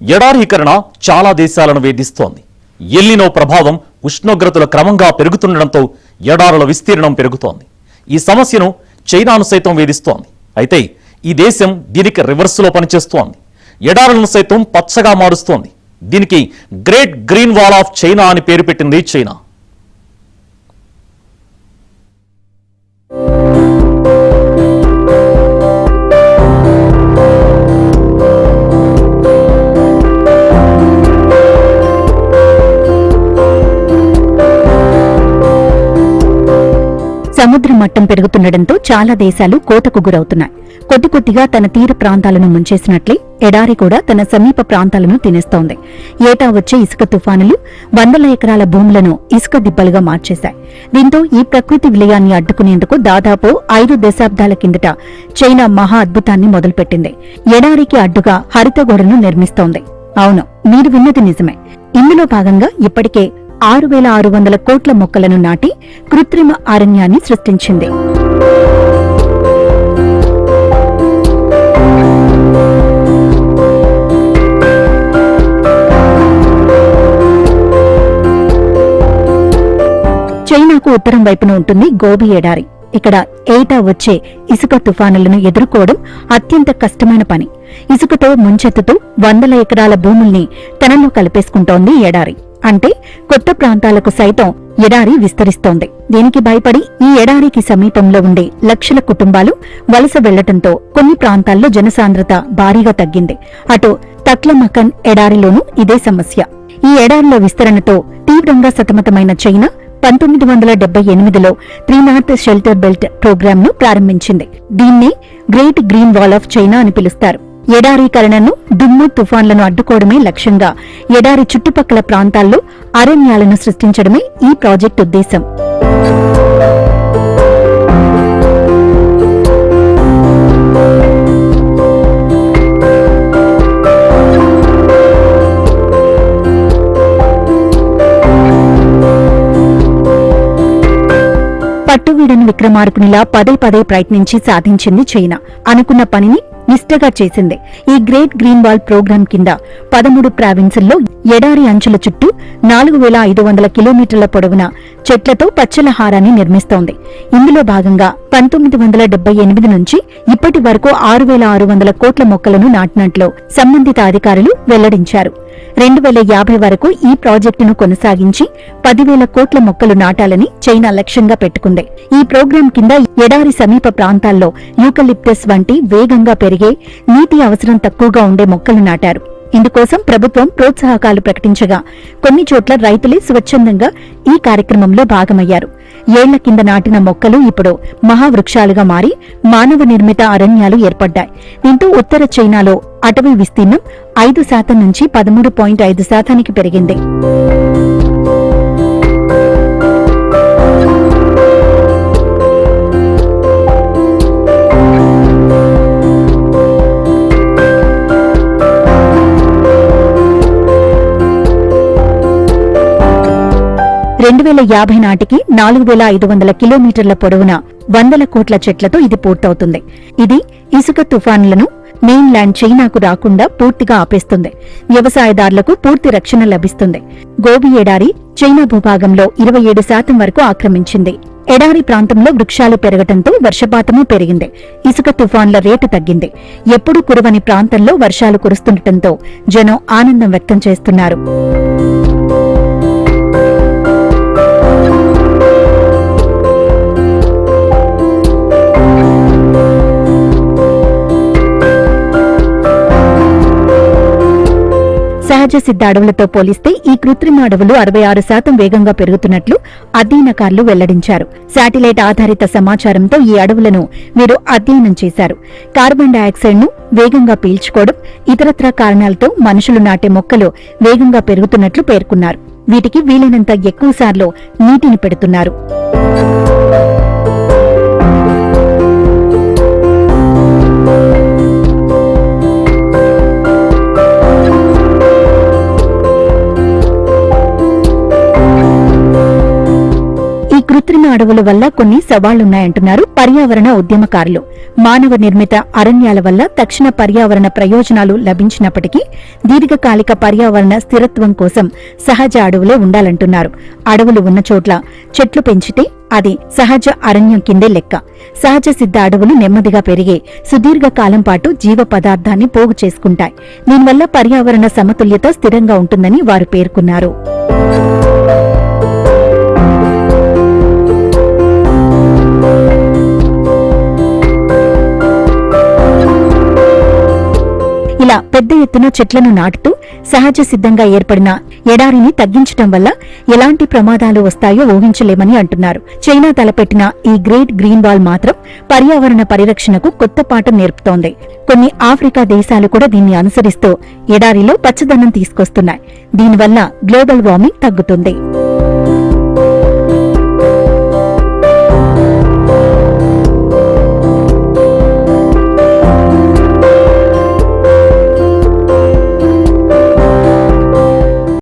ఎడారీకరణ చాలా దేశాలను వేధిస్తోంది. ఎల్నినో ప్రభావం ఉష్ణోగ్రతలు క్రమంగా పెరుగుతుండటంతో ఎడారుల విస్తీర్ణం పెరుగుతోంది. ఈ సమస్యను చైనాను సైతం వేధిస్తోంది. అయితే ఈ దేశం దీనికి రివర్స్లో పనిచేస్తోంది. ఎడారులను సైతం పచ్చగా మారుస్తోంది. దీనికి great green wall of China అని పేరు పెట్టింది చైనా. సముద్ర మట్టం పెరుగుతుండటంతో చాలా దేశాలు కోతకు గురవుతున్నాయి. కొద్ది కొద్దిగా తన తీర ప్రాంతాలను ముంచేసినట్లే ఎడారి కూడా తన సమీప ప్రాంతాలను తినేస్తోంది. ఏటా వచ్చే ఇసుక తుఫానులు వందల ఎకరాల భూములను ఇసుక దిబ్బలుగా మార్చేశాయి. దీంతో ఈ ప్రకృతి విలయాన్ని అడ్డుకునేందుకు దాదాపు 5 దశాబ్దాల కిందట చైనా మహా అద్భుతాన్ని మొదలుపెట్టింది. ఎడారికి అడ్డుగా హరిత గోడను నిర్మిస్తోంది. అవును, మీరు విన్నది నిజమే. ఇందులో భాగంగా ఇప్పటికే 6,600 కోట్ల మొక్కలను నాటి కృత్రిమ అరణ్యాన్ని సృష్టించింది. చైనాకు ఉత్తరం వైపున ఉంటుంది గోబీ ఎడారి. ఇక్కడ ఏటా వచ్చే ఇసుక తుఫానులను ఎదుర్కోవడం అత్యంత కష్టమైన పని. ఇసుకతో ముంచెత్తుతూ వందల ఎకరాల భూముల్ని తనలో కలిపేసుకుంటోంది ఎడారి. అంటే కొత్త ప్రాంతాలకు సైతం ఎడారి విస్తరిస్తోంది. దీనికి భయపడి ఈ ఎడారికి సమీపంలో ఉండే లక్షల కుటుంబాలు వలస వెళ్లటంతో కొన్ని ప్రాంతాల్లో జనసాంద్రత భారీగా తగ్గింది. అటు తక్లమకన్ ఎడారిలోనూ ఇదే సమస్య. ఈ ఎడారిలో విస్తరణతో తీవ్రంగా సతమతమైన చైనా 1978లో 3 నార్త్ షెల్టర్ బెల్ట్ ప్రోగ్రాంను ప్రారంభించింది. దీన్నే great green wall of China అని పిలుస్తారు. ఎడారీకరణను, దుమ్ము తుఫాన్లను అడ్డుకోవడమే లక్ష్యంగా ఎడారి చుట్టుపక్కల ప్రాంతాల్లో అరణ్యాలను సృష్టించడమే ఈ ప్రాజెక్టు ఉద్దేశం. పట్టువీడని విక్రమార్కునిలా పదే పదే ప్రయత్నించి సాధించింది చైనా. అనుకున్న పనిని నిష్ఠగా చేసింది. ఈ గ్రేట్ గ్రీన్ వాల్ ప్రోగ్రాం కింద 13 ప్రావిన్సుల్లో ఎడారి అంచుల చుట్టూ 4,500 కిలోమీటర్ల పొడవున చెట్లతో పచ్చల హారాన్ని నిర్మిస్తోంది. ఇందులో భాగంగా 1978 నుంచి ఇప్పటి వరకు 6,600 కోట్ల మొక్కలను నాటినట్లు సంబంధిత అధికారులు వెల్లడించారు. 2050 వరకు ఈ ప్రాజెక్టును కొనసాగించి 10,000 కోట్ల మొక్కలు నాటాలని చైనా లక్ష్యంగా పెట్టుకుంది. ఈ ప్రోగ్రాం కింద ఎడారి సమీప ప్రాంతాల్లో యూకలిప్టస్ వంటి వేగంగా పెరిగే, నీటి అవసరం తక్కువగా ఉండే మొక్కలు నాటారు. ఇందుకోసం ప్రభుత్వం ప్రోత్సాహకాలు ప్రకటించగా కొన్ని చోట్ల రైతులే స్వచ్ఛందంగా ఈ కార్యక్రమంలో భాగమయ్యారు. ఏళ్ల కింద నాటిన మొక్కలు ఇప్పుడు మహావృక్షాలుగా మారి మానవ నిర్మిత అరణ్యాలు ఏర్పడ్డాయి. దీంతో ఉత్తర చైనాలో అటవీ విస్తీర్ణం 5% నుంచి 13.5% పెరిగింది. నాటికి 4,500 కిలోమీటర్ల పొడవున 100 కోట్ల చెట్లతో ఇది పూర్తవుతుంది. ఇది ఇసుక తుఫానులను మెయిన్ ల్యాండ్ చైనాకు రాకుండా పూర్తిగా ఆపేస్తుంది. వ్యవసాయదారులకు పూర్తి రక్షణ లభిస్తుంది. గోబీ ఎడారి చైనా భూభాగంలో 27% వరకు ఆక్రమించింది. ఎడారి ప్రాంతంలో వృక్షాలు పెరగటంతో వర్షపాతమూ పెరిగింది. ఇసుక తుఫాన్ల రేటు తగ్గింది. ఎప్పుడూ కురవని ప్రాంతంలో వర్షాలు కురుస్తుండటంతో జనం ఆనందం వ్యక్తం చేస్తున్నారు. సహజ సిద్ధ అడవులతో పోలిస్తే ఈ కృత్రిమ అడవులు 66% వేగంగా పెరుగుతున్నట్లు అధ్యయనకారులు వెల్లడించారు. శాటిలైట్ ఆధారిత సమాచారంతో ఈ అడవులను వీరు అధ్యయనం చేశారు. కార్బన్ డయాక్సైడ్ ను వేగంగా పీల్చుకోవడం, ఇతరత్రా కారణాలతో మనుషులు నాటే మొక్కలు వేగంగా పెరుగుతున్నట్లు పేర్కొన్నారు. వీటికి వీలైనంత ఎక్కువసార్లు నీటిని పెడుతున్నారు. కృత్రిమ అడవుల వల్ల కొన్ని సవాళ్లున్నాయంటున్నారు పర్యావరణ ఉద్యమకారులు. మానవ నిర్మిత అరణ్యాల వల్ల తక్షణ పర్యావరణ ప్రయోజనాలు లభించినప్పటికీ దీర్ఘకాలిక పర్యావరణ స్థిరత్వం కోసం సహజ అడవులే ఉండాలంటున్నారు. అడవులు ఉన్న చోట్ల చెట్లు పెంచితే అది సహజ అరణ్యం కిందే లెక్క. సహజ సిద్ధ అడవులు నెమ్మదిగా పెరిగే సుదీర్ఘ కాలం పాటు జీవ పదార్థాన్ని పోగు చేసుకుంటాయి. దీనివల్ల పర్యావరణ సమతుల్యత స్థిరంగా ఉంటుందని వారు పేర్కొన్నారు. ఇలా పెద్ద ఎత్తున చెట్లను నాటుతూ సహజ సిద్ధంగా ఏర్పడిన ఎడారిని తగ్గించడం వల్ల ఎలాంటి ప్రమాదాలు వస్తాయో ఊహించలేమని అంటున్నారు. చైనా తలపెట్టిన ఈ గ్రేట్ గ్రీన్ వాల్ మాత్రం పర్యావరణ పరిరక్షణకు కొత్త పాఠం నేర్పుతోంది. కొన్ని ఆఫ్రికా దేశాలు కూడా దీన్ని అనుసరిస్తూ ఎడారిలో పచ్చదనం తీసుకొస్తున్నాయి. దీనివల్ల గ్లోబల్ వార్మింగ్ తగ్గుతుంది.